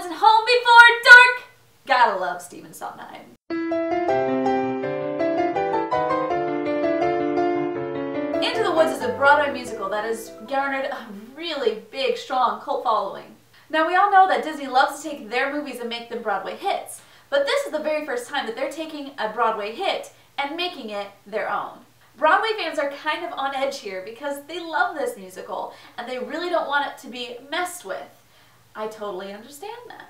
and home before dark. Gotta love Stephen Sondheim. Into the Woods is a Broadway musical that has garnered a really big, strong cult following. Now we all know that Disney loves to take their movies and make them Broadway hits, but this is the very first time that they're taking a Broadway hit and making it their own. Broadway fans are kind of on edge here because they love this musical and they really don't want it to be messed with. I totally understand that.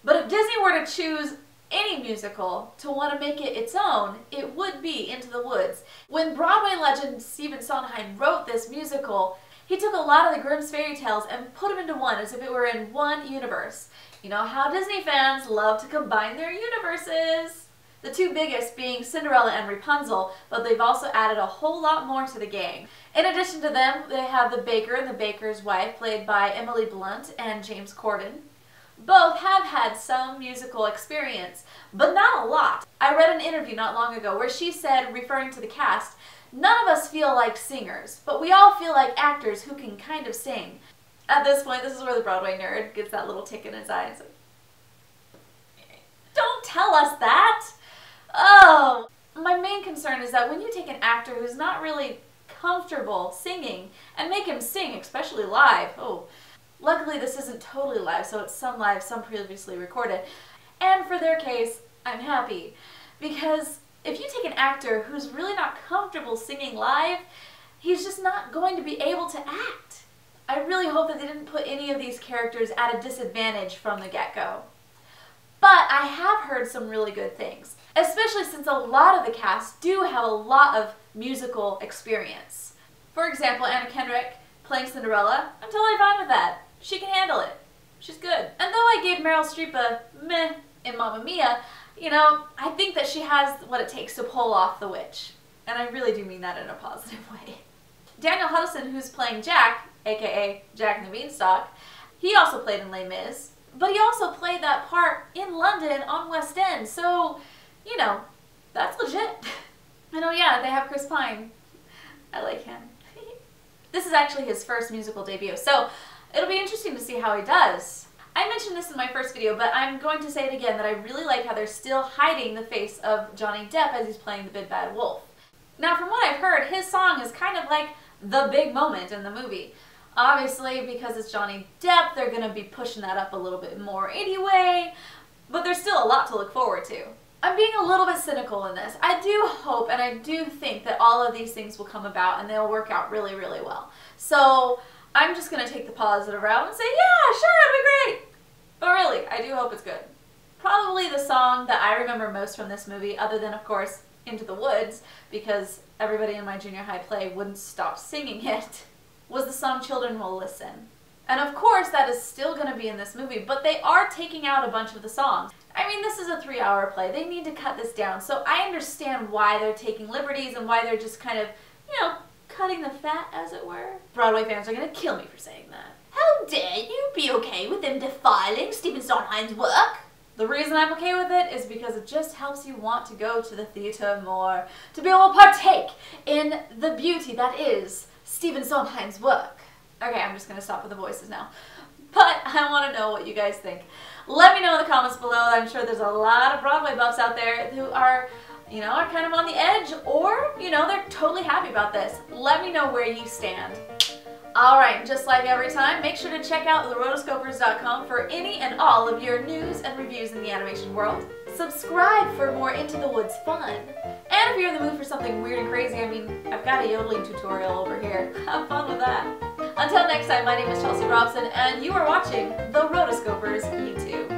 But if Disney were to choose any musical to want to make it its own, it would be Into the Woods. When Broadway legend Stephen Sondheim wrote this musical, he took a lot of the Grimm's fairy tales and put them into one as if it were in one universe. You know how Disney fans love to combine their universes. The two biggest being Cinderella and Rapunzel, but they've also added a whole lot more to the gang. In addition to them, they have the baker and the baker's wife, played by Emily Blunt and James Corden. Both have had some musical experience, but not a lot. I read an interview not long ago where she said, referring to the cast, "None of us feel like singers, but we all feel like actors who can kind of sing." At this point, this is where the Broadway nerd gets that little tick in his eye. It's like, don't tell us that! Oh! My main concern is that when you take an actor who's not really comfortable singing and make him sing, especially live, luckily this isn't totally live, so it's some live, some previously recorded. And for their case, I'm happy. Because if you take an actor who's really not comfortable singing live, he's just not going to be able to act. I really hope that they didn't put any of these characters at a disadvantage from the get-go. But I have heard some really good things, especially since a lot of the cast do have a lot of musical experience. For example, Kendrick playing Cinderella, I'm totally fine with that. She can handle it. She's good. And though I gave Meryl Streep a meh in Mamma Mia, you know, I think that she has what it takes to pull off the witch. And I really do mean that in a positive way. Daniel Huddleston, who's playing Jack, aka Jack and the Beanstalk, he also played in Les Mis, but he also played that part in London on West End, so, you know, that's legit. And oh yeah, they have Chris Pine. I like him. This is actually his first musical debut, so it'll be interesting to see how he does. I mentioned this in my first video, but I'm going to say it again, that I really like how they're still hiding the face of Johnny Depp as he's playing the Big Bad Wolf. Now, from what I've heard, his song is kind of like the big moment in the movie. Obviously, because it's Johnny Depp, they're going to be pushing that up a little bit more anyway, but there's still a lot to look forward to. I'm being a little bit cynical in this. I do hope and I do think that all of these things will come about and they'll work out really, really well. So I'm just going to take the positive route and say, yeah, sure, it'll be great. But really, I do hope it's good. Probably the song that I remember most from this movie, other than, of course, Into the Woods, because everybody in my junior high play wouldn't stop singing it, was the song Children Will Listen. And of course that is still going to be in this movie, but they are taking out a bunch of the songs. I mean, this is a 3-hour play. They need to cut this down, so I understand why they're taking liberties and why they're just kind of, you know, cutting the fat, as it were. Broadway fans are going to kill me for saying that. How dare you be okay with them defiling Stephen Sondheim's work? The reason I'm okay with it is because it just helps you want to go to the theater more, to be able to partake in the beauty that is Stephen Sondheim's work. Okay, I'm just going to stop with the voices now. But I want to know what you guys think. Let me know in the comments below. I'm sure there's a lot of Broadway buffs out there who are, you know, are kind of on the edge, or, you know, they're totally happy about this. Let me know where you stand. Alright, just like every time, make sure to check out Rotoscopers.com for any and all of your news and reviews in the animation world. Subscribe for more Into the Woods fun. And if you're in the mood for something weird and crazy, I mean, I've got a yodeling tutorial over here. Have fun with that. Until next time, my name is Robson, and you are watching the Rotoscopers YouTube.